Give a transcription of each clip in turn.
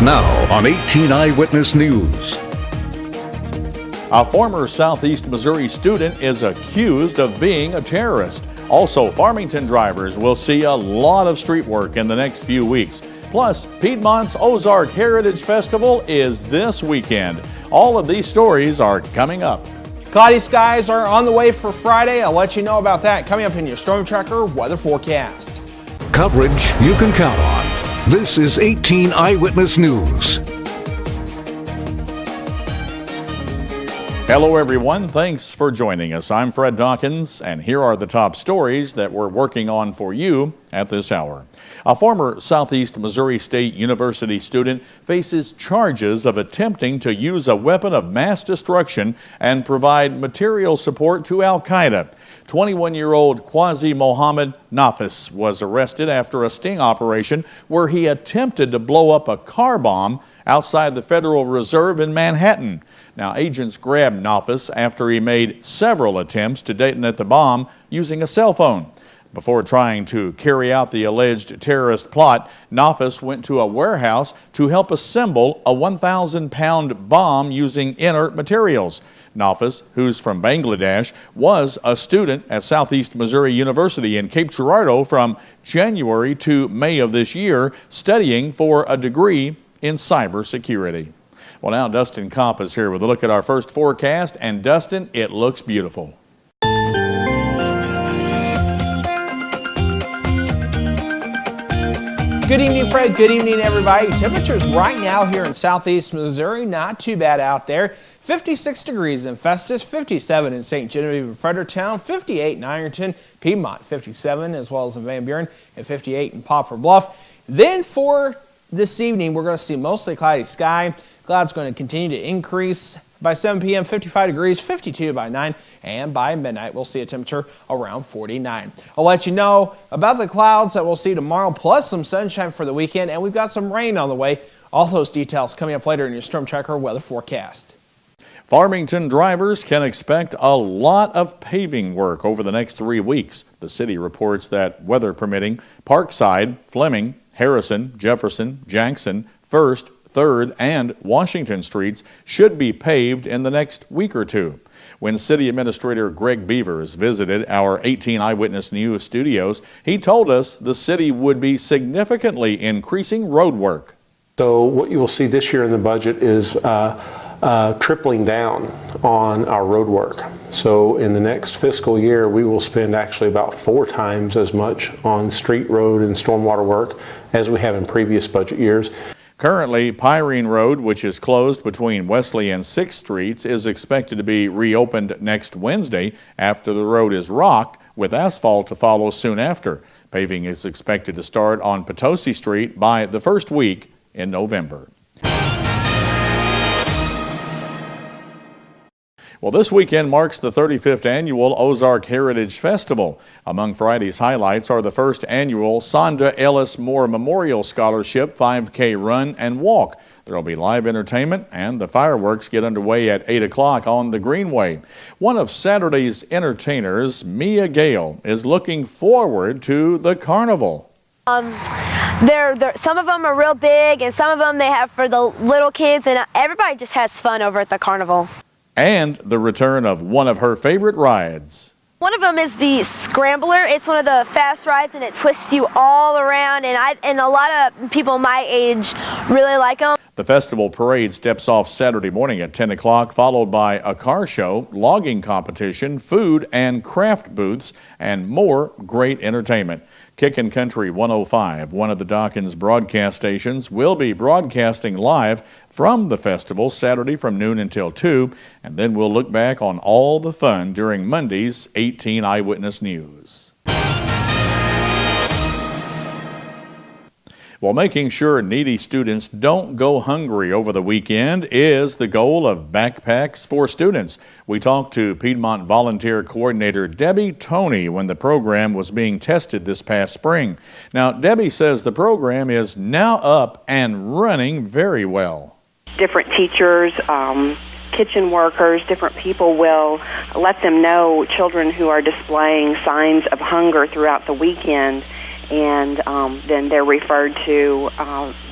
Now on 18 Eyewitness News. A former Southeast Missouri student is accused of being a terrorist. Also, Farmington drivers will see a lot of street work in the next few weeks. Plus, Piedmont's Ozark Heritage Festival is this weekend. All of these stories are coming up. Cloudy skies are on the way for Friday. I'll let you know about that coming up in your Storm Tracker weather forecast. Coverage you can count on. This is 18 Eyewitness News. Hello everyone, thanks for joining us. I'm Fred Dawkins, and here are the top stories that we're working on for you at this hour. A former Southeast Missouri State University student faces charges of attempting to use a weapon of mass destruction and provide material support to Al-Qaeda. 21-year-old Qazi Mohammed Nafis was arrested after a sting operation where he attempted to blow up a car bomb outside the Federal Reserve in Manhattan. Now, agents grabbed Nafis after he made several attempts to detonate the bomb using a cell phone. Before trying to carry out the alleged terrorist plot, Nafis went to a warehouse to help assemble a 1,000-pound bomb using inert materials. Nafis, who's from Bangladesh, was a student at Southeast Missouri University in Cape Girardeau from January to May of this year, studying for a degree in cybersecurity. Well, now Dustin Kopp is here with a look at our first forecast, and Dustin, it looks beautiful. Good evening, Fred. Good evening, everybody. Temperatures right now here in Southeast Missouri, not too bad out there. 56 degrees in Festus, 57 in St. Genevieve and Fredericktown, 58 in Ironton, Piedmont 57, as well as in Van Buren, and 58 in Poplar Bluff. Then for this evening, we're going to see mostly cloudy sky. Clouds going to continue to increase. By 7 p.m., 55 degrees, 52 by 9, and by midnight, we'll see a temperature around 49. I'll let you know about the clouds that we'll see tomorrow, plus some sunshine for the weekend, and we've got some rain on the way. All those details coming up later in your Storm Tracker weather forecast. Farmington drivers can expect a lot of paving work over the next 3 weeks. The city reports that, weather permitting, Parkside, Fleming, Harrison, Jefferson, Jackson, First, 3rd, and Washington Streets should be paved in the next week or two. When City Administrator Greg Beavers visited our 18 Eyewitness News studios, he told us the city would be significantly increasing road work. So what you will see this year in the budget is tripling down on our road work. So in the next fiscal year, we will spend actually about 4 times as much on street, road, and stormwater work as we have in previous budget years. Currently, Pyrene Road, which is closed between Wesley and 6th Streets, is expected to be reopened next Wednesday after the road is rocked, with asphalt to follow soon after. Paving is expected to start on Potosi Street by the first week in November. Well, this weekend marks the 35th annual Ozark Heritage Festival. Among Friday's highlights are the first annual Sonda Ellis Moore Memorial Scholarship 5K Run and Walk. There will be live entertainment, and the fireworks get underway at 8 o'clock on the Greenway. One of Saturday's entertainers, Mia Gale, is looking forward to the carnival. Some of them are real big, and some of them they have for the little kids, and everybody just has fun over at the carnival. And the return of one of her favorite rides. One of them is the Scrambler. It's one of the fast rides, and it twists you all around, and a lot of people my age really like them. The festival parade steps off Saturday morning at 10 o'clock, followed by a car show, logging competition, food and craft booths, and more great entertainment. Kickin' Country 105, one of the Dawkins broadcast stations, will be broadcasting live from the festival Saturday from noon until 2, and then we'll look back on all the fun during Monday's 18 Eyewitness News. While making sure needy students don't go hungry over the weekend is the goal of Backpacks for Students. We talked to Piedmont Volunteer Coordinator Debbie Toney when the program was being tested this past spring. Now, Debbie says the program is now up and running very well. Different teachers, kitchen workers, different people will let them know children who are displaying signs of hunger throughout the weekend, and then they're referred to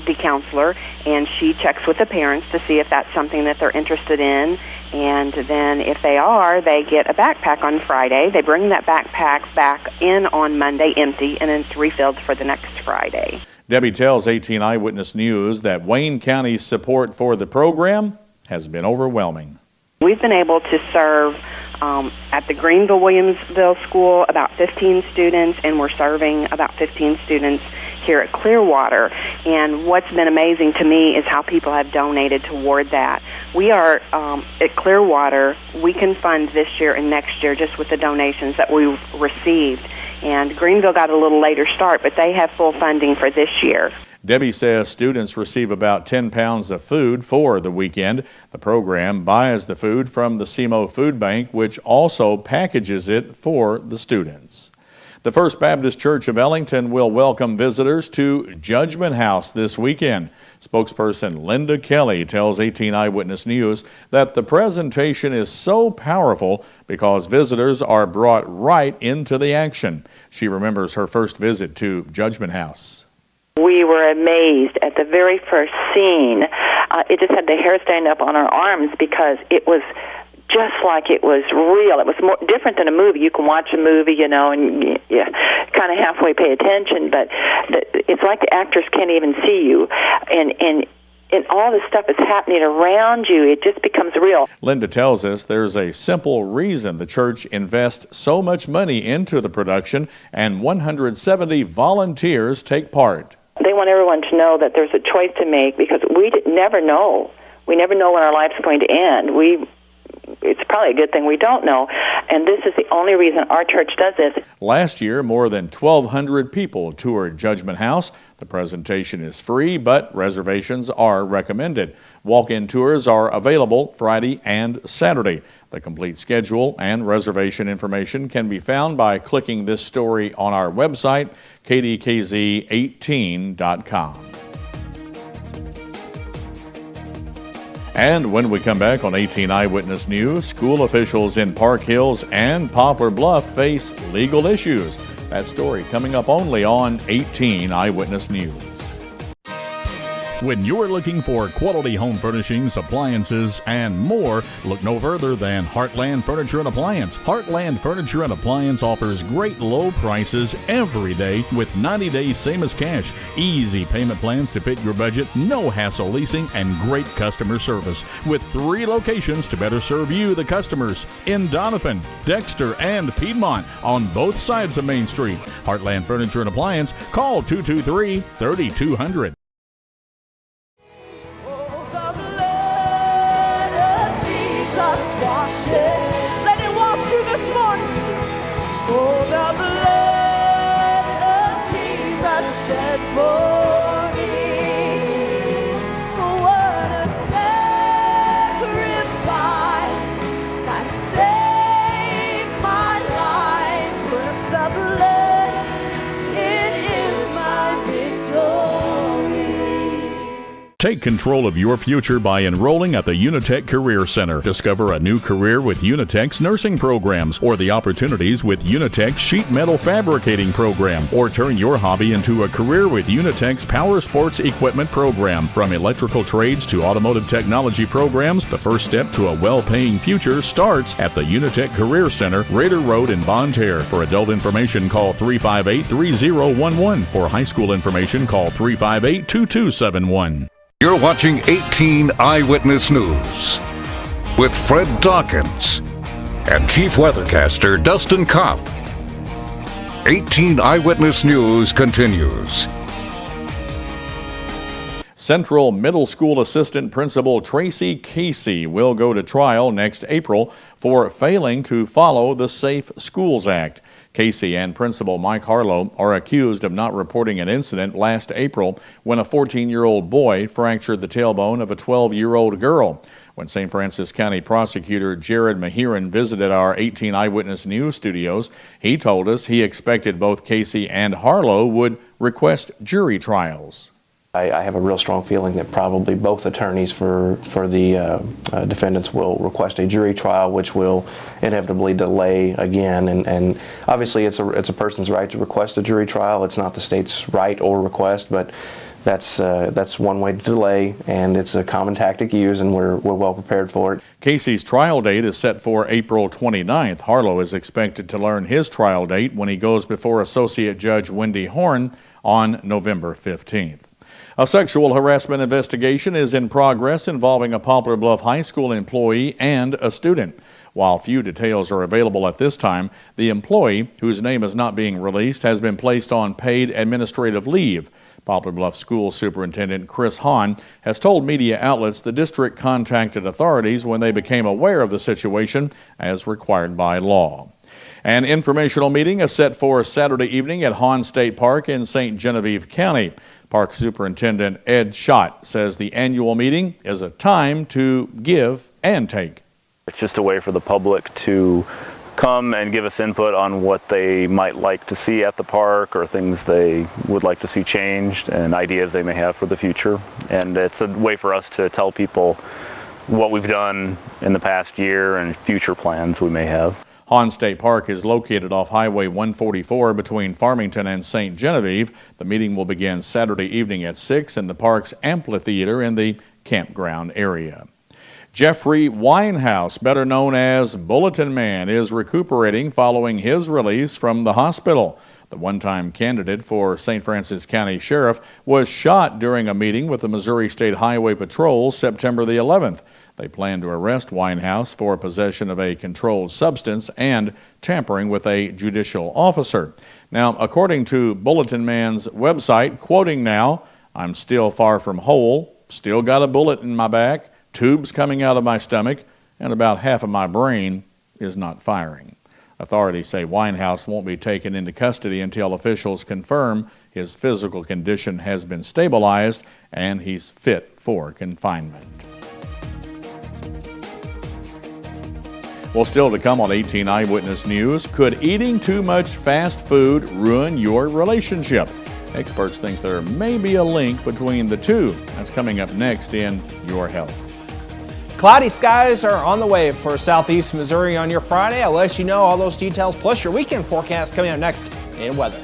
the counselor, and she checks with the parents to see if that's something that they're interested in. And then if they are, they get a backpack on Friday. They bring that backpack back in on Monday empty, and then it's refilled for the next Friday. Debbie tells 18 Eyewitness News that Wayne County's support for the program has been overwhelming. We've been able to serve at the Greenville-Williamsville School about 15 students, and we're serving about 15 students here at Clearwater. And what's been amazing to me is how people have donated toward that. We are, at Clearwater, we can fund this year and next year just with the donations that we've received. And Greenville got a little later start, but they have full funding for this year. Debbie says students receive about 10 pounds of food for the weekend. The program buys the food from the SEMO Food Bank, which also packages it for the students. The First Baptist Church of Ellington will welcome visitors to Judgment House this weekend. Spokesperson Linda Kelly tells 18 Eyewitness News that the presentation is so powerful because visitors are brought right into the action. She remembers her first visit to Judgment House. We were amazed at the very first scene. It just had the hair standing up on our arms because it was just like it was real. It was more different than a movie. You can watch a movie, you know, and kind of halfway pay attention, but it's like the actors can't even see you. And all this stuff is happening around you. It just becomes real. Linda tells us there's a simple reason the church invests so much money into the production, and 170 volunteers take part. They want everyone to know that there's a choice to make because we never know. We never know when our life's going to end. It's probably a good thing we don't know, and this is the only reason our church does this. Last year, more than 1,200 people toured Judgment House. The presentation is free, but reservations are recommended. Walk-in tours are available Friday and Saturday. The complete schedule and reservation information can be found by clicking this story on our website, kdkz18.com. And when we come back on 18 Eyewitness News, school officials in Park Hills and Poplar Bluff face legal issues. That story coming up only on 18 Eyewitness News. When you're looking for quality home furnishings, appliances, and more, look no further than Heartland Furniture and Appliance. Heartland Furniture and Appliance offers great low prices every day with 90 days same as cash. Easy payment plans to fit your budget, no hassle leasing, and great customer service. With 3 locations to better serve you, the customers, in Donovan, Dexter, and Piedmont on both sides of Main Street. Heartland Furniture and Appliance. Call 223-3200. Let it wash you this morning. Oh, the blood of Jesus shed for me. What a sacrifice that saved my life. With the blood, it is my victory. Take control of your future by enrolling at the Unitech Career Center. Discover a new career with Unitech's nursing programs or the opportunities with Unitech's sheet metal fabricating program, or turn your hobby into a career with Unitech's power sports equipment program. From electrical trades to automotive technology programs, the first step to a well-paying future starts at the Unitech Career Center, Raider Road in Bonne Terre. For adult information, call 358-3011. For high school information, call 358-2271. You're watching 18 Eyewitness News with Fred Dawkins and Chief Weathercaster Dustin Kopp. 18 Eyewitness News continues. Central Middle School Assistant Principal Tracy Casey will go to trial next April for failing to follow the Safe Schools Act. Casey and Principal Mike Harlow are accused of not reporting an incident last April when a 14-year-old boy fractured the tailbone of a 12-year-old girl. When St. Francis County Prosecutor Jared Mahiran visited our 18 Eyewitness News studios, he told us he expected both Casey and Harlow would request jury trials. I have a real strong feeling that probably both attorneys for the defendants will request a jury trial, which will inevitably delay again. And obviously, it's a person's right to request a jury trial. It's not the state's right or request, but that's one way to delay, and it's a common tactic used, and we're well prepared for it. Casey's trial date is set for April 29th. Harlow is expected to learn his trial date when he goes before Associate Judge Wendy Horn on November 15th. A sexual harassment investigation is in progress involving a Poplar Bluff High School employee and a student. While few details are available at this time, the employee, whose name is not being released, has been placed on paid administrative leave. Poplar Bluff School Superintendent Chris Hahn has told media outlets the district contacted authorities when they became aware of the situation as required by law. An informational meeting is set for Saturday evening at Hahn State Park in St. Genevieve County. Park Superintendent Ed Schott says the annual meeting is a time to give and take. It's just a way for the public to come and give us input on what they might like to see at the park or things they would like to see changed and ideas they may have for the future. And it's a way for us to tell people what we've done in the past year and future plans we may have. Hahn State Park is located off Highway 144 between Farmington and St. Genevieve. The meeting will begin Saturday evening at 6 in the park's amphitheater in the campground area. Jeffrey Winehouse, better known as Bulletin Man, is recuperating following his release from the hospital. The one-time candidate for St. Francis County Sheriff was shot during a meeting with the Missouri State Highway Patrol September the 11th. They plan to arrest Winehouse for possession of a controlled substance and tampering with a judicial officer. Now, according to Bulletin Man's website, quoting now, "I'm still far from whole, still got a bullet in my back, tubes coming out of my stomach, and about half of my brain is not firing." Authorities say Winehouse won't be taken into custody until officials confirm his physical condition has been stabilized and he's fit for confinement. Well, still to come on 18 Eyewitness News, could eating too much fast food ruin your relationship? Experts think there may be a link between the two. That's coming up next in Your Health. Cloudy skies are on the way for southeast Missouri on your Friday. I'll let you know all those details, plus your weekend forecast coming up next in weather.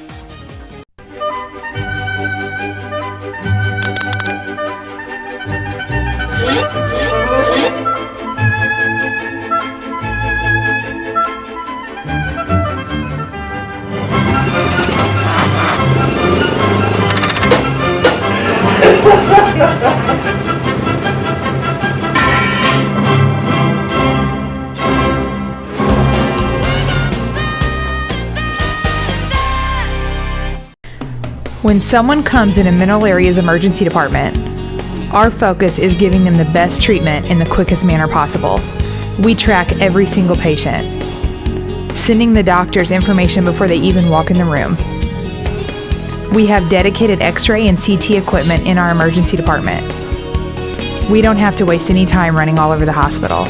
When someone comes in a mineral area's emergency department, our focus is giving them the best treatment in the quickest manner possible. We track every single patient, sending the doctors information before they even walk in the room. We have dedicated X-ray and CT equipment in our emergency department. We don't have to waste any time running all over the hospital.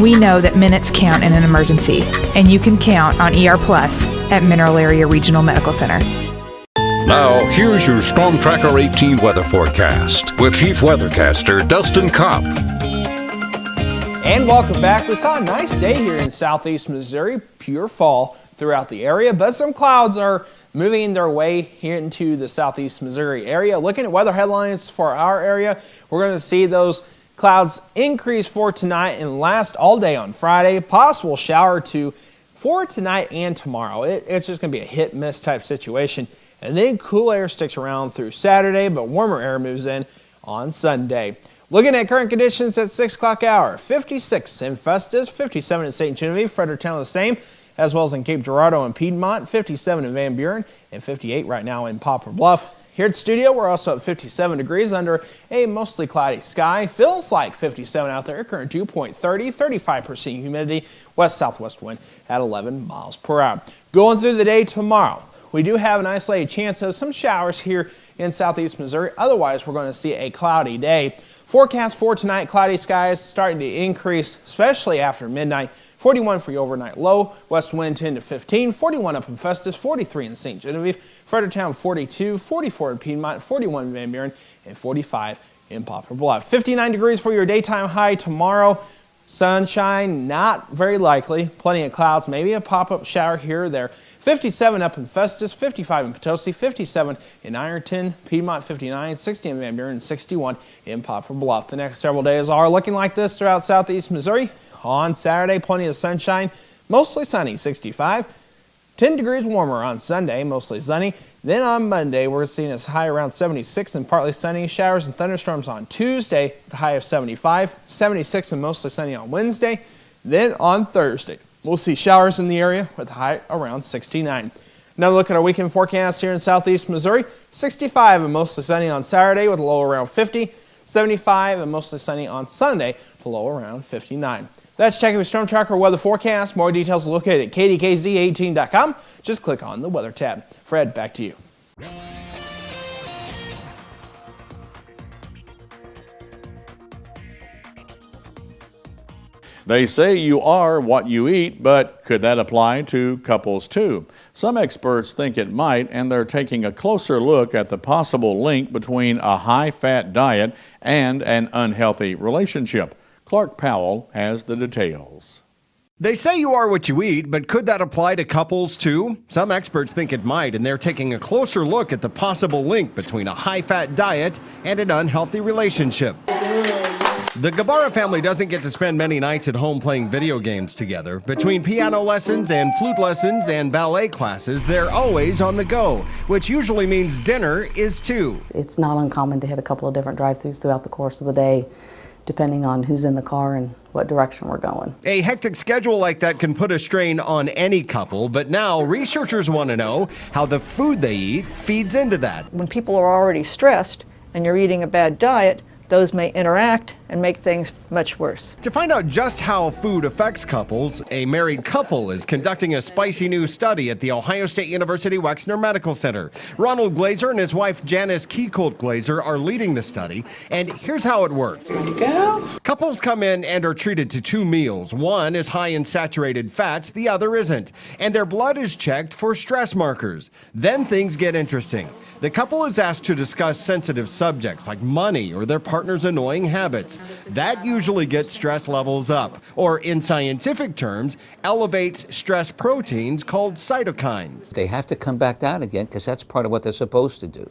We know that minutes count in an emergency, and you can count on ER Plus at Mineral Area Regional Medical Center. Now, here's your Storm Tracker 18 weather forecast with Chief Weathercaster Dustin Kopp. And welcome back. We saw a nice day here in southeast Missouri, pure fall throughout the area, but some clouds are moving their way here into the southeast Missouri area. Looking at weather headlines for our area, we're going to see those clouds increase for tonight and last all day on Friday. Possible shower for tonight and tomorrow. It's just going to be a hit-miss type situation. And then cool air sticks around through Saturday, but warmer air moves in on Sunday. Looking at current conditions at 6 o'clock hour, 56 in Festus, 57 in St. Genevieve, Fredericktown the same, as well as in Cape Girardeau and Piedmont, 57 in Van Buren, and 58 right now in Poplar Bluff. Here at the studio, we're also at 57 degrees under a mostly cloudy sky. Feels like 57 out there, current dew point 30, 35% humidity, west-southwest wind at 11 miles per hour. Going through the day tomorrow, we do have an isolated chance of some showers here in southeast Missouri. Otherwise, we're going to see a cloudy day. Forecast for tonight, cloudy skies starting to increase, especially after midnight. 41 for your overnight low. West wind 10 to 15, 41 up in Festus, 43 in St. Genevieve, Fredericktown 42, 44 in Piedmont, 41 in Van Buren, and 45 in Poplar Bluff. 59 degrees for your daytime high tomorrow. Sunshine, not very likely. Plenty of clouds, maybe a pop-up shower here or there. 57 up in Festus, 55 in Potosi, 57 in Ironton, Piedmont 59, 60 in Van Buren, and 61 in Poplar Bluff. The next several days are looking like this throughout southeast Missouri. On Saturday, plenty of sunshine, mostly sunny, 65. 10 degrees warmer on Sunday, mostly sunny. Then on Monday, we're seeing us high around 76 and partly sunny. Showers and thunderstorms on Tuesday, the high of 75, 76 and mostly sunny on Wednesday. Then on Thursday, we'll see showers in the area with a high around 69. Another look at our weekend forecast here in southeast Missouri. 65 and mostly sunny on Saturday with a low around 50. 75 and mostly sunny on Sunday with a low around 59. That's checking with Storm Tracker weather forecast. More details are located at KDKZ18.com. Just click on the weather tab. Fred, back to you. They say you are what you eat, but could that apply to couples too? Some experts think it might, and they're taking a closer look at the possible link between a high-fat diet and an unhealthy relationship. Clark Powell has the details. They say you are what you eat, but could that apply to couples too? Some experts think it might, and they're taking a closer look at the possible link between a high-fat diet and an unhealthy relationship. The Gabara family doesn't get to spend many nights at home playing video games together. Between piano lessons and flute lessons and ballet classes, they're always on the go, which usually means dinner is too. It's not uncommon to hit a couple of different drive-thrus throughout the course of the day, depending on who's in the car and what direction we're going. A hectic schedule like that can put a strain on any couple, but now researchers want to know how the food they eat feeds into that. When people are already stressed and you're eating a bad diet, those may interact and make things much worse. To find out just how food affects couples, a married couple is conducting a spicy new study at The Ohio State University Wexner Medical Center. Ronald Glazer and his wife Janice Kiekult Glazer are leading the study, and here's how it works. Ready to go? Couples come in and are treated to 2 meals. One is high in saturated fats, the other isn't, and their blood is checked for stress markers. Then things get interesting. The couple is asked to discuss sensitive subjects like money or their partner's annoying habits. That usually gets stress levels up, or in scientific terms, elevates stress proteins called cytokines. They have to come back down again because that's part of what they're supposed to do.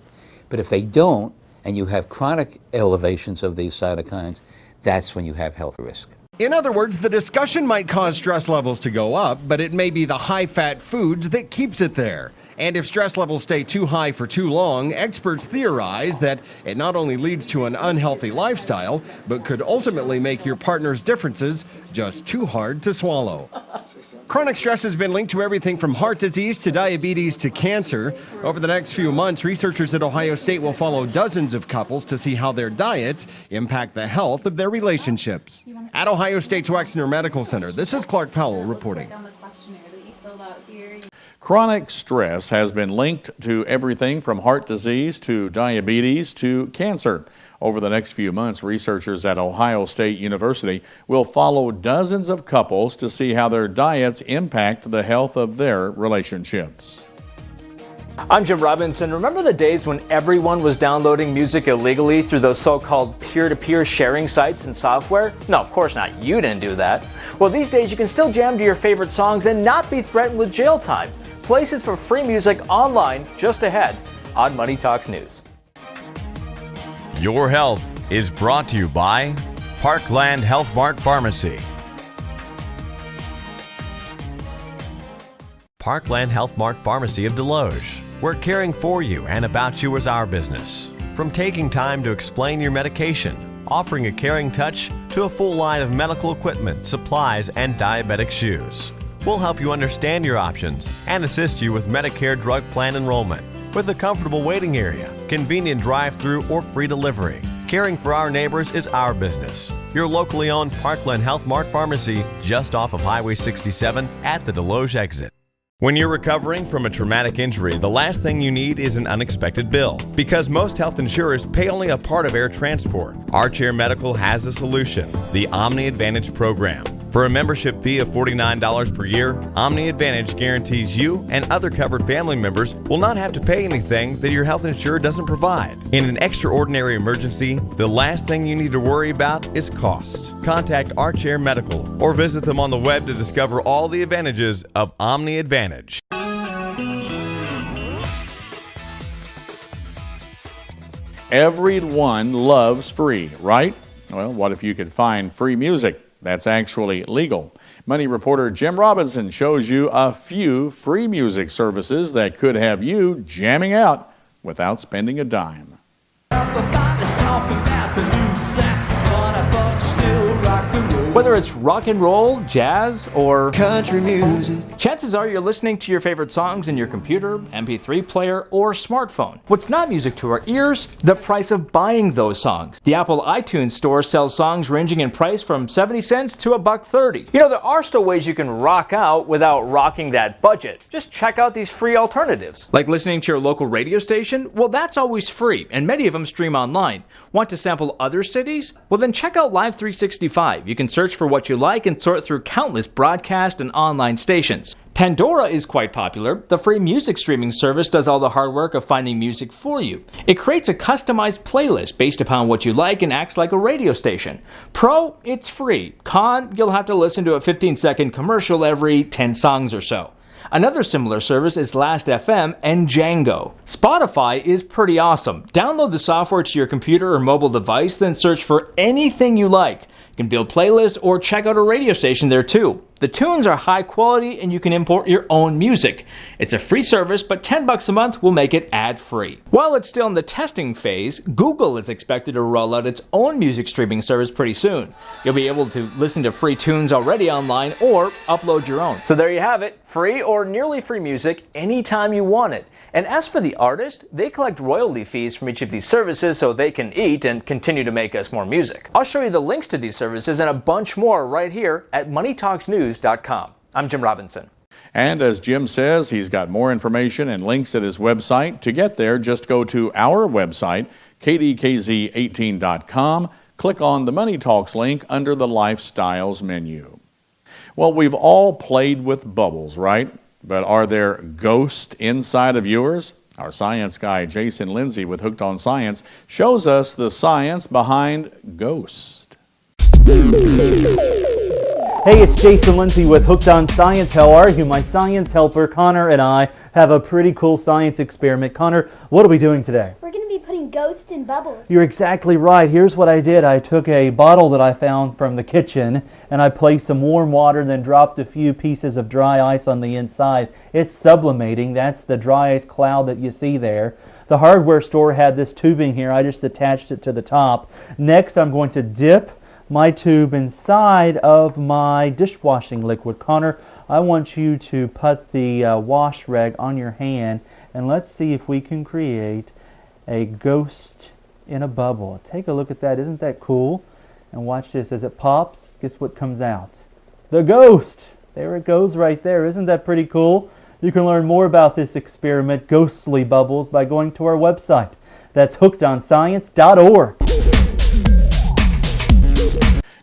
But if they don't, and you have chronic elevations of these cytokines, that's when you have health risk. In other words, the discussion might cause stress levels to go up, but it may be the high-fat foods that keeps it there. And if stress levels stay too high for too long, experts theorize that it not only leads to an unhealthy lifestyle, but could ultimately make your partner's differences just too hard to swallow. Chronic stress has been linked to everything from heart disease to diabetes to cancer. Over the next few months, researchers at Ohio State will follow dozens of couples to see how their diets impact the health of their relationships. At Ohio State's Wexner Medical Center, this is Clark Powell reporting. Chronic stress has been linked to everything from heart disease to diabetes to cancer. Over the next few months, researchers at Ohio State University will follow dozens of couples to see how their diets impact the health of their relationships. I'm Jim Robinson. Remember the days when everyone was downloading music illegally through those so-called peer-to-peer sharing sites and software? No, of course not. You didn't do that. Well, these days you can still jam to your favorite songs and not be threatened with jail time. Places for free music online just ahead on Money Talks News. Your health is brought to you by Parkland Health Mart Pharmacy. Parkland Health Mart Pharmacy of Deloge. We're caring for you and about you is our business. From taking time to explain your medication, offering a caring touch, to a full line of medical equipment, supplies, and diabetic shoes. We'll help you understand your options and assist you with Medicare drug plan enrollment with a comfortable waiting area, convenient drive-through or free delivery. Caring for our neighbors is our business. Your locally owned Parkland Health Mart Pharmacy just off of Highway 67 at the Deloge exit. When you're recovering from a traumatic injury, the last thing you need is an unexpected bill. Because most health insurers pay only a part of air transport, Arch Air Medical has a solution, the Omni Advantage program. For a membership fee of $49 per year, Omni Advantage guarantees you and other covered family members will not have to pay anything that your health insurer doesn't provide. In an extraordinary emergency, the last thing you need to worry about is cost. Contact Archair Medical or visit them on the web to discover all the advantages of Omni Advantage. Everyone loves free, right? Well, what if you could find free music that's actually legal? Money reporter Jim Robinson shows you a few free music services that could have you jamming out without spending a dime. Whether it's rock and roll, jazz, or country music, chances are you're listening to your favorite songs in your computer, MP3 player, or smartphone. What's not music to our ears? The price of buying those songs. The Apple iTunes store sells songs ranging in price from 70 cents to $1.30. You know, there are still ways you can rock out without rocking that budget. Just check out these free alternatives. Like listening to your local radio station? Well, that's always free, and many of them stream online. Want to sample other cities? Well, then check out Live 365. You can search for what you like and sort through countless broadcast and online stations. Pandora is quite popular. The free music streaming service does all the hard work of finding music for you. It creates a customized playlist based upon what you like and acts like a radio station. Pro, it's free. Con, you'll have to listen to a 15-second commercial every 10 songs or so. Another similar service is Last.fm and Django. Spotify is pretty awesome. Download the software to your computer or mobile device, then search for anything you like. You can build playlists or check out a radio station there too. The tunes are high quality and you can import your own music. It's a free service, but $10 a month will make it ad-free. While it's still in the testing phase, Google is expected to roll out its own music streaming service pretty soon. You'll be able to listen to free tunes already online or upload your own. So there you have it, free or nearly free music anytime you want it. And as for the artist, they collect royalty fees from each of these services so they can eat and continue to make us more music. I'll show you the links to these services and a bunch more right here at moneytalksnews.com. I'm Jim Robinson. And as Jim says, he's got more information and links at his website. To get there, just go to our website, KDKZ18.com. Click on the Money Talks link under the Lifestyles menu. Well, we've all played with bubbles, right? But are there ghosts inside of yours? Our science guy, Jason Lindsay with Hooked on Science, shows us the science behind ghosts. Hey, it's Jason Lindsay with Hooked on Science. How are you? My science helper, Connor, and I have a pretty cool science experiment. Connor, what are we doing today? We're going to be putting ghosts in bubbles. You're exactly right. Here's what I did. I took a bottle that I found from the kitchen, and I placed some warm water, then dropped a few pieces of dry ice on the inside. It's sublimating. That's the dry ice cloud that you see there. The hardware store had this tubing here. I just attached it to the top. Next, I'm going to dip my tube inside of my dishwashing liquid. Connor, I want you to put the wash rag on your hand, and let's see if we can create a ghost in a bubble. Take a look at that. Isn't that cool? And watch this. As it pops, guess what comes out? The ghost! There it goes right there. Isn't that pretty cool? You can learn more about this experiment, ghostly bubbles, by going to our website. That's hookedonscience.org.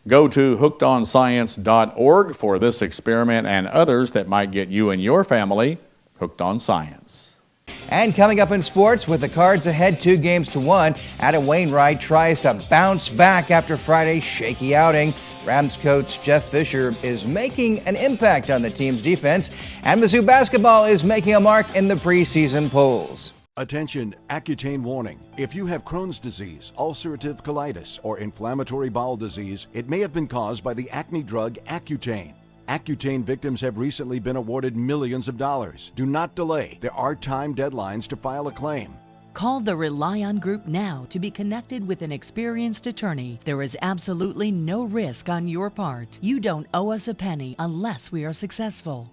Go to hookedonscience.org for this experiment and others that might get you and your family hooked on science. And coming up in sports, with the Cards ahead 2-1, Adam Wainwright tries to bounce back after Friday's shaky outing. Rams coach Jeff Fisher is making an impact on the team's defense, and Mizzou basketball is making a mark in the preseason polls. Attention, Accutane warning. If you have Crohn's disease, ulcerative colitis, or inflammatory bowel disease, it may have been caused by the acne drug Accutane. Accutane victims have recently been awarded millions of dollars. Do not delay. There are time deadlines to file a claim. Call the Rely On Group now to be connected with an experienced attorney. There is absolutely no risk on your part. You don't owe us a penny unless we are successful.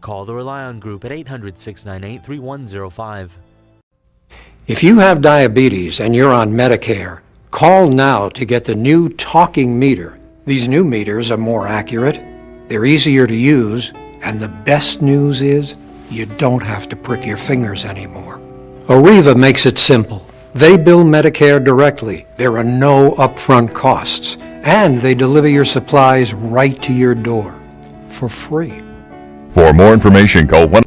Call the Rely On Group at 800-698-3105. If you have diabetes and you're on Medicare, call now to get the new talking meter. These new meters are more accurate, they're easier to use, and the best news is you don't have to prick your fingers anymore. Arriva makes it simple. They bill Medicare directly. There are no upfront costs, And they deliver your supplies right to your door for free. For more information, call 1.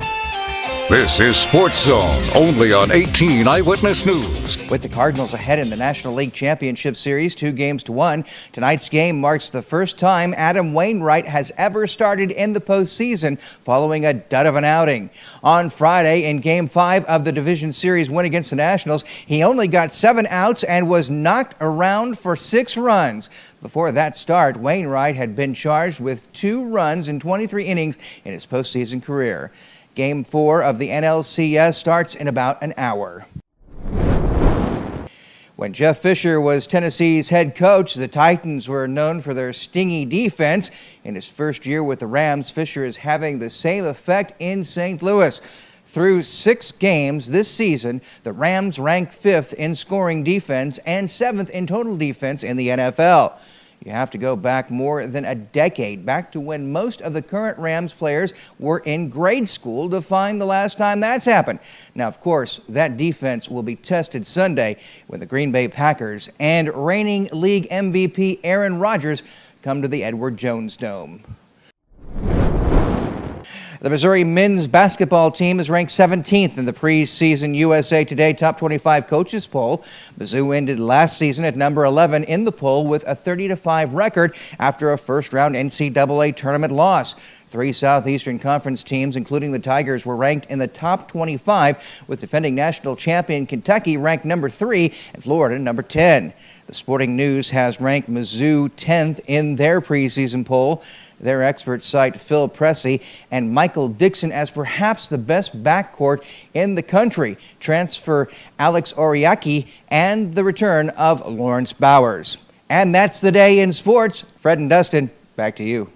This is Sports Zone, only on 18 Eyewitness News. With the Cardinals ahead in the National League Championship Series, 2-1, tonight's game marks the first time Adam Wainwright has ever started in the postseason following a dud of an outing. On Friday, in Game 5 of the Division Series win against the Nationals, he only got 7 outs and was knocked around for 6 runs. Before that start, Wainwright had been charged with 2 runs in 23 innings in his postseason career. Game 4 of the NLCS starts in about an hour. When Jeff Fisher was Tennessee's head coach, the Titans were known for their stingy defense. In his first year with the Rams, Fisher is having the same effect in St. Louis. Through 6 games this season, the Rams rank 5th in scoring defense and 7th in total defense in the NFL. You have to go back more than a decade, back to when most of the current Rams players were in grade school to find the last time that's happened. Now, of course, that defense will be tested Sunday when the Green Bay Packers and reigning league MVP Aaron Rodgers come to the Edward Jones Dome. The Missouri men's basketball team is ranked 17th in the preseason USA Today Top 25 Coaches poll. Mizzou ended last season at number 11 in the poll with a 30-5 record after a first-round NCAA tournament loss. 3 Southeastern Conference teams, including the Tigers, were ranked in the top 25, with defending national champion Kentucky ranked number 3 and Florida number 10. The Sporting News has ranked Mizzou 10th in their preseason poll. Their experts cite Phil Pressey and Michael Dixon as perhaps the best backcourt in the country. Transfer Alex Oriaki and the return of Lawrence Bowers. And that's the day in sports. Fred and Dustin, back to you.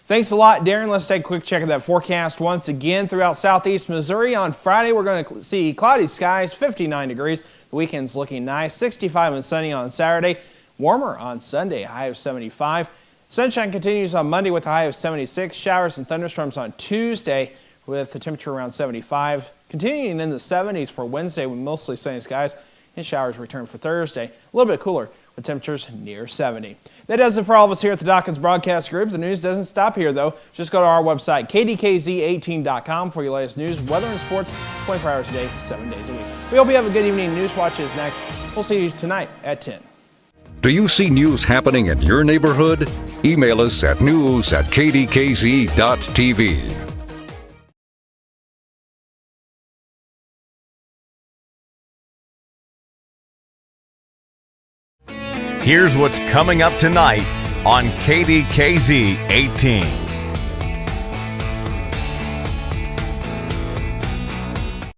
Thanks a lot, Darren. Let's take a quick check of that forecast once again throughout southeast Missouri. On Friday, we're going to see cloudy skies, 59 degrees. The weekend's looking nice, 65 and sunny on Saturday. Warmer on Sunday, a high of 75. Sunshine continues on Monday with a high of 76. Showers and thunderstorms on Tuesday with the temperature around 75. Continuing in the 70s for Wednesday with mostly sunny skies, and showers return for Thursday. A little bit cooler with temperatures near 70. That does it for all of us here at the Dawkins Broadcast Group. The news doesn't stop here, though. Just go to our website, KDKZ18.com, for your latest news, weather, and sports 24 hours a day, 7 days a week. We hope you have a good evening. News Watch is next. We'll see you tonight at 10. Do you see news happening in your neighborhood? Email us at news@kdkz.tv. Here's what's coming up tonight on KDKZ 18.